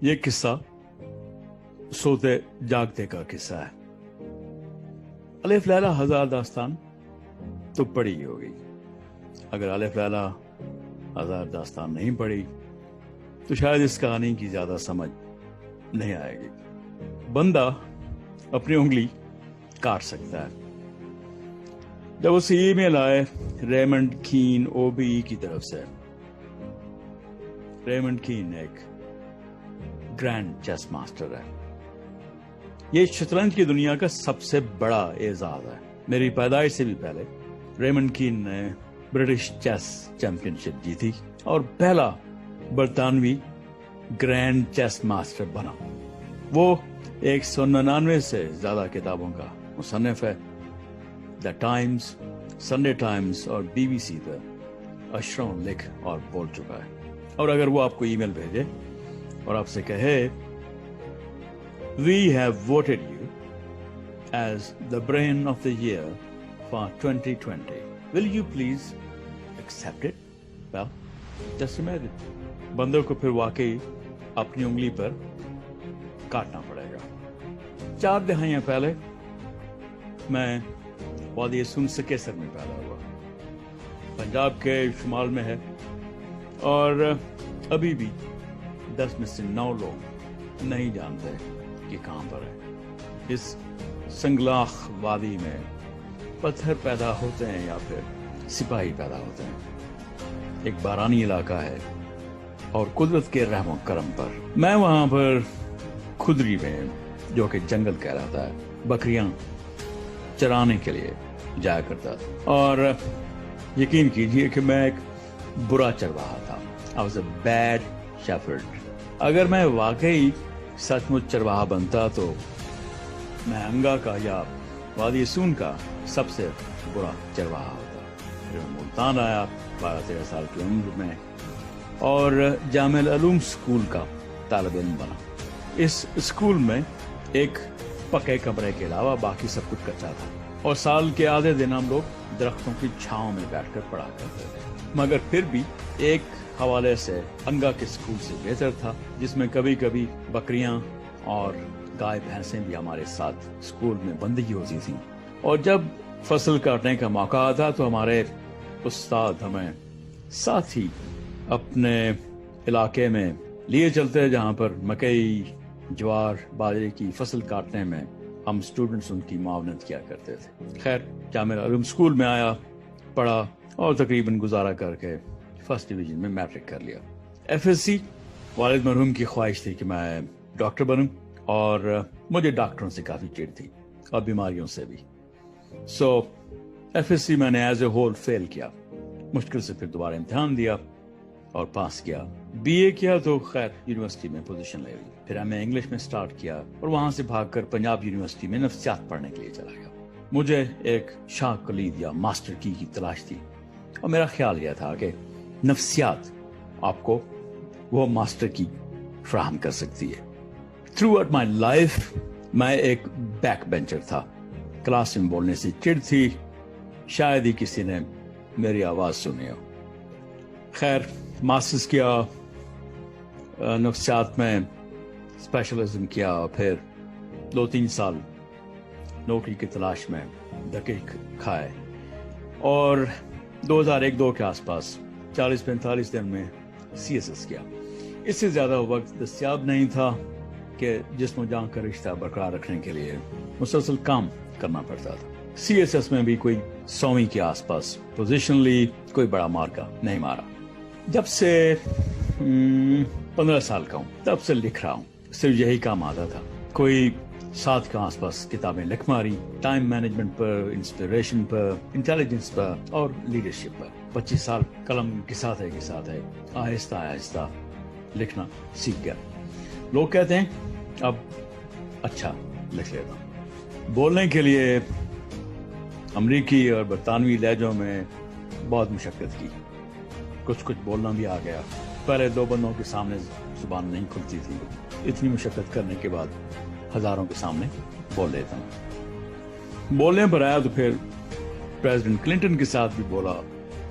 یہ قصہ سوتے جاگتے کا قصہ ہے. الف لیلا ہزار داستان تو پڑھی ہی ہوگی. اگر الف لیلا ہزار داستان نہیں پڑھی تو شاید اس کہانی کی زیادہ سمجھ نہیں آئے گی. بندہ اپنی انگلی کاٹ سکتا ہے. جب اسے ای میل آئے ریمنڈ کین OBE کی طرف سے. ریمنڈ کین ایک گرینڈ چیس ماسٹر ہے. یہ شطرنج کی دنیا کا سب سے بڑا اعزاز ہے. میری پیدائش سے بھی پہلے ریمنڈ کین نے برٹش چیس چیمپئن شپ جیتی اور پہلا برطانوی گرینڈ چیس ماسٹر بنا. وہ 199 سے زیادہ کتابوں کا مصنف ہے. دا ٹائمز، سنڈے ٹائمز اور BBC پر اشروں لکھ اور بول چکا ہے. اور اگر وہ آپ کو ای میل بھیجے اور آپ سے کہے We have voted you as the brain of the year for 2020. Will you please accept it? Well, just imagine. بندوں کو پھر واقعی اپنی انگلی پر کاٹنا پڑے گا. 4 دہائیاں پہلے میں وادی سن سکیسر میں پیدا ہوا. پنجاب کے شمال میں ہے اور ابھی بھی 10 میں سے 9 لوگ نہیں جانتے کہ کہاں پر ہے. اس سنگلاخ وادی میں پتھر پیدا ہوتے ہیں یا پھر سپاہی پیدا ہوتے ہیں. ایک بارانی علاقہ ہے اور قدرت کے رحم و کرم پر میں وہاں پر کھدری میں، جو کہ جنگل کہلاتا ہے، بکریاں چرانے کے لیے جایا کرتا تھا. اور یقین کیجئے کہ میں ایک برا چرواہا تھا. I was a bad shepherd. اگر میں واقعی سچ مچ چرواہا بنتا تو میں انگا کا یا وادی سون کا سب سے برا چرواہا ہوتا. پھر میں ملتان آیا 12-13 سال کی عمر میں اور جامع العلوم اسکول کا طالب علم بنا. اس اسکول میں ایک پکے کمرے کے علاوہ باقی سب کچھ کچا تھا اور سال کے آدھے دن ہم لوگ درختوں کی چھاؤں میں بیٹھ کر پڑھا کرتے تھے. مگر پھر بھی ایک حوالے سے انگا کے اسکول سے بہتر تھا، جس میں کبھی کبھی بکریاں اور گائے بھینسیں بھی ہمارے ساتھ اسکول میں بندگی ہوتی تھیں. اور جب فصل کاٹنے کا موقع آتا تو ہمارے استاد ہمیں ساتھ ہی اپنے علاقے میں لیے چلتے جہاں پر مکئی، جوار، باجرے کی فصل کاٹنے میں ہم اسٹوڈنٹس ان کی معاونت کیا کرتے تھے. خیر، جامع العلوم اسکول میں آیا، پڑھا اور تقریباً گزارا کر کے فرسٹ ڈویژن میں میٹرک کر لیا. FSC والد مرحوم کی خواہش تھی کہ میں ڈاکٹر بنوں اور مجھے ڈاکٹروں سے کافی چڑ تھی اور بیماریوں سے بھی. سو FSC میں نے ایز اے ہول فیل کیا. مشکل سے پھر دوبارہ امتحان دیا اور پاس کیا. BA کیا تو خیر یونیورسٹی میں پوزیشن لے لی. پھر میں انگلش میں سٹارٹ کیا اور وہاں سے بھاگ کر پنجاب یونیورسٹی میں نفسیات پڑھنے کے لیے چلا گیا. مجھے ایک شاہ کلید یا ماسٹر کی تلاش تھی اور میرا خیال یہ تھا کہ نفسیات آپ کو وہ ماسٹر کی فراہم کر سکتی ہے. تھرو آؤٹ مائی لائف میں ایک بیک بینچر تھا. کلاس میں بولنے سے چڑ تھی، شاید ہی کسی نے میری آواز سنی ہو. خیر، ماسٹرز کیا، نفسیات میں اسپیشلزم کیا، پھر 2-3 سال نوکری کی تلاش میں دھکے کھائے اور 2001-2 کے آس پاس 40-45 دن میں CSS کیا. اس سے زیادہ وقت دستیاب نہیں تھا کہ جسم و جان کا رشتہ برقرار رکھنے کے لیے مسلسل کام کرنا پڑتا تھا. CSS میں بھی کوئی 100ویں کے آس پاس پوزیشن لی، کوئی بڑا مارکا نہیں مارا. جب سے 15 سال کا ہوں تب سے لکھ رہا ہوں. صرف یہی کام آتا تھا. کوئی 7 کے آس پاس کتابیں لکھ ماری، ٹائم مینجمنٹ پر، انسپریشن پر، انٹیلیجنس پر اور لیڈرشپ پر. 25 سال قلم کے ساتھ ہے آہستہ آہستہ لکھنا سیکھ گیا. لوگ کہتے ہیں اب اچھا لکھ لیتا ہوں. بولنے کے لیے امریکی اور برطانوی لہجوں میں بہت مشقت کی. کچھ بولنا بھی آ گیا. پہلے 2 بندوں کے سامنے زبان نہیں کھلتی تھی. اتنی مشقت کرنے کے بعد ہزاروں کے سامنے بول لیتا ہوں. بولنے پر آیا تو پھر پریزیڈنٹ کلنٹن کے ساتھ بھی بولا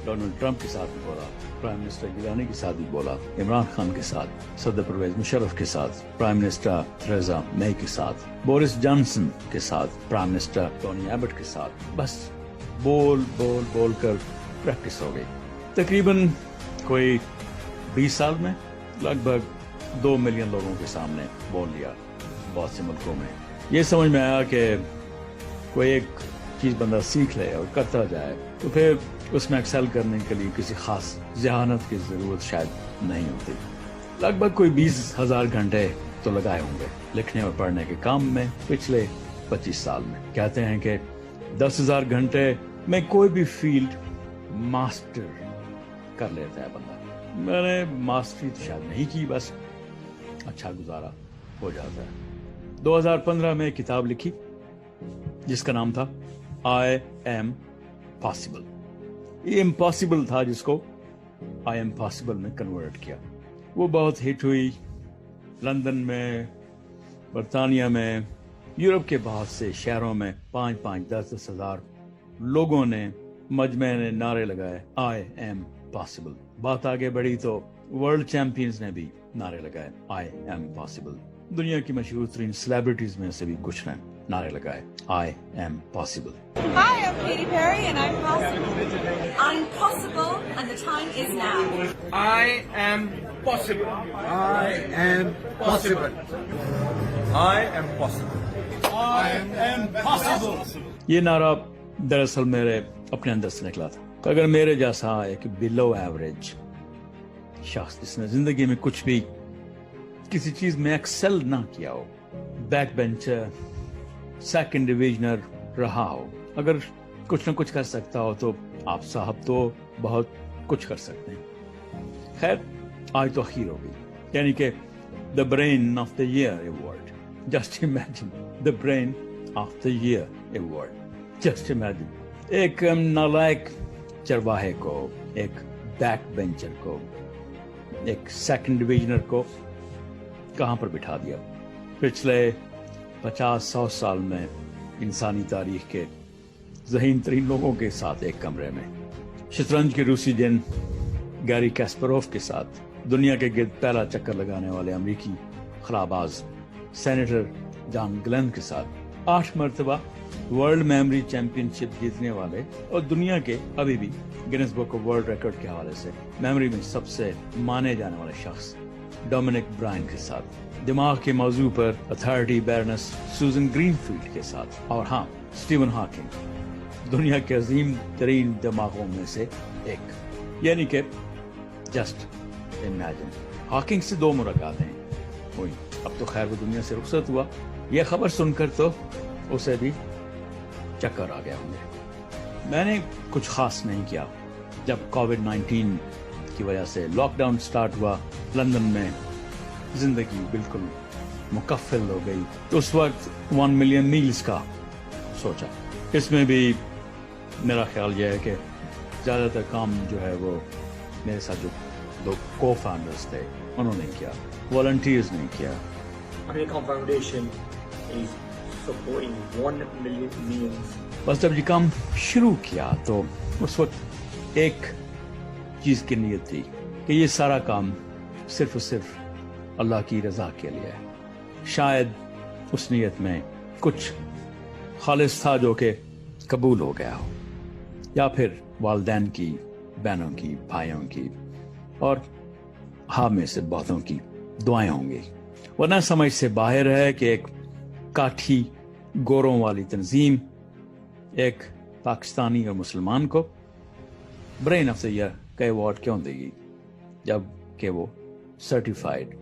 ڈونلڈ ٹرمپ کے ساتھ بھی بولا, پرائم منسٹر گیلانی کے ساتھ بھی بولا, عمران خان کے ساتھ, صدر پرویز مشرف کے ساتھ, پرائم منسٹر تھریزا مے کے ساتھ, بورس جانسن کے ساتھ, پرائم منسٹر ٹونی ایبٹ کے ساتھ. بس بول کر پریکٹس ہو گئی. تقریباً کوئی 20 سال میں لگ بھگ 2 ملین لوگوں کے سامنے بول لیا بہت سے ملکوں میں. یہ سمجھ میں آیا کہ کوئی ایک چیز بندہ سیکھ لے اور کرتا جائے تو پھر اس میں ایکسل کرنے کے لیے کسی خاص ذہانت کی ضرورت شاید نہیں ہوتی. لگ بھگ کوئی 20,000 گھنٹے تو لگائے ہوں گے لکھنے اور پڑھنے کے کام میں پچھلے 25 سال میں. کہتے ہیں کہ 10,000 گھنٹے میں کوئی بھی فیلڈ ماسٹر کر لیتا ہے بندہ. میں نے ماسٹری تو شاید نہیں کی, بس اچھا گزارا ہو جاتا ہے. 2015 میں ایک کتاب لکھی جس کا نام تھا آئی ایم پاسبل. یہ امپاسبل تھا جس کو آئی ایم پاسبل میں کنورٹ کیا. وہ بہت ہٹ ہوئی. لندن میں, برطانیہ میں, یورپ کے بہت سے شہروں میں 5-5, 10-10 ہزار لوگوں نے مجمع نے نعرے لگائے آئی ایم پاسبل. بات آگے بڑھی تو ورلڈ چیمپئنز نے بھی نعرے لگائے آئی ایم پاسبل. دنیا کی مشہور ترین سیلیبریٹیز میں سے بھی کچھ نے نعرے لگائے I am possible. Hi, I'm Katy Perry and I'm possible. I'm possible and the time is now. I am possible. I am possible. I am possible. I am possible. یہ نعرہ دراصل میرے اپنے اندر سے نکلا تھا. اگر میرے جیسا ایک بلو ایوریج شخص جس نے زندگی میں کچھ بھی کسی چیز میں ایکسل نہ کیا ہو, بیک بینچر, سیکنڈ ڈویژنر رہا ہو, اگر کچھ نہ کچھ کر سکتا ہو تو آپ صاحب تو بہت کچھ کر سکتے ہیں. خیر, آج تو اخیر ہو گئی, یعنی کہ the brain of the year award. Just imagine, the brain of the year award. Just imagine ایک نالائق چرواہے کو, ایک بیک بینچر کو, ایک سیکنڈ ڈویژنر کو کہاں پر بٹھا دیا. پچھلے 50-100 سال میں انسانی تاریخ کے ذہین ترین لوگوں کے ساتھ ایک کمرے میں, شطرنج کے روسی جن گیری کاسپروف کے ساتھ, دنیا کے گرد پہلا چکر لگانے والے امریکی خلاباز سینیٹر جان گلین کے ساتھ, 8 مرتبہ ورلڈ میموری چیمپئن شپ جیتنے والے اور دنیا کے ابھی بھی grains book of world record کے حوالے سے میموری میں سب سے مانے جانے والے شخص ڈومینک برائن کے ساتھ, دماغ کے موضوع پر اتھارٹی بیرنس سوزن گرین فیلڈ کے ساتھ, اور ہاں اسٹیون ہاکنگ, دنیا کے عظیم ترین دماغوں میں سے ایک. یعنی کہ جسٹ امیجن, ہاکنگ سے 2 ملاقاتیں ہوئی. اب تو خیر وہ دنیا سے رخصت ہوا. یہ خبر سن کر تو اسے بھی چکر آ گیا ہوں گے. میں نے کچھ خاص نہیں کیا. جب کووڈ-19 کی وجہ سے لاک ڈاؤن سٹارٹ ہوا, لندن میں زندگی بالکل مکفل ہو گئی, تو اس وقت 1 ملین میلز کا سوچا. اس میں بھی میرا خیال یہ ہے کہ زیادہ تر کام جو ہے وہ میرے ساتھ جو 2 کو فاؤنڈرز تھے انہوں نے کیا, والنٹیئرز نے کیا. American Foundation is supporting 1 million meals. بس جب یہ کام شروع کیا تو اس وقت ایک چیز کی نیت تھی کہ یہ سارا کام صرف اور صرف اللہ کی رضا کے لیے ہے. شاید اس نیت میں کچھ خالص تھا جو کہ قبول ہو گیا ہو, یا پھر والدین کی, بہنوں کی, بھائیوں کی اور ہاں میں سے بہتوں کی دعائیں ہوں گی. ورنہ سمجھ سے باہر ہے کہ ایک کاٹھی گوروں والی تنظیم ایک پاکستانی اور مسلمان کو برین آف دا ایئر کا ایوارڈ کیوں دے گی جب کہ وہ سرٹیفائیڈ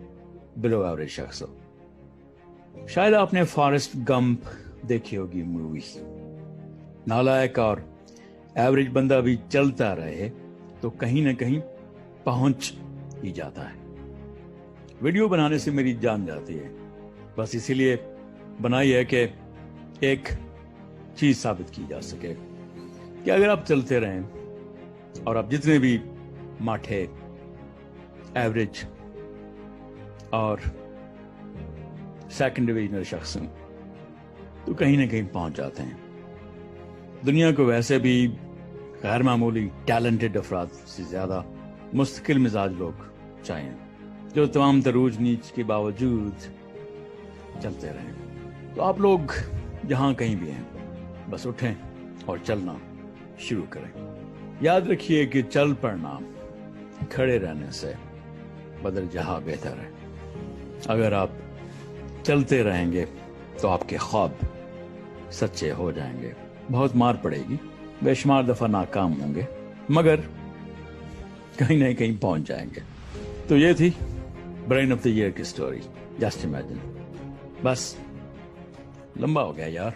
بلو ایوریج شخص ہو. شاید آپ نے فارسٹ گمپ دیکھی ہوگی مووی. نالائق اور ایوریج بندہ بھی چلتا رہے تو کہیں نہ کہیں پہنچ ہی جاتا ہے. ویڈیو بنانے سے میری جان جاتی ہے, بس اسی لیے بنائی ہے کہ ایک چیز ثابت کی جا سکے کہ اگر آپ چلتے رہیں اور آپ جتنے بھی ماٹھے, ایوریج اور سیکنڈ ڈویژنل شخص ہیں تو کہیں نہ کہیں پہنچ جاتے ہیں. دنیا کو ویسے بھی غیر معمولی ٹیلنٹڈ افراد سے زیادہ مستقل مزاج لوگ چاہیے جو تمام تروج نیچ کے باوجود چلتے رہیں. تو آپ لوگ جہاں کہیں بھی ہیں بس اٹھیں اور چلنا شروع کریں. یاد رکھیے کہ چل پڑنا کھڑے رہنے سے بدل جہاں بہتر ہے. اگر آپ چلتے رہیں گے تو آپ کے خواب سچے ہو جائیں گے. بہت مار پڑے گی, بے شمار دفعہ ناکام ہوں گے, مگر کہیں نہ کہیں پہنچ جائیں گے. تو یہ تھی برین آف دا ایئر کی سٹوری. Just imagine. بس لمبا ہو گیا یار.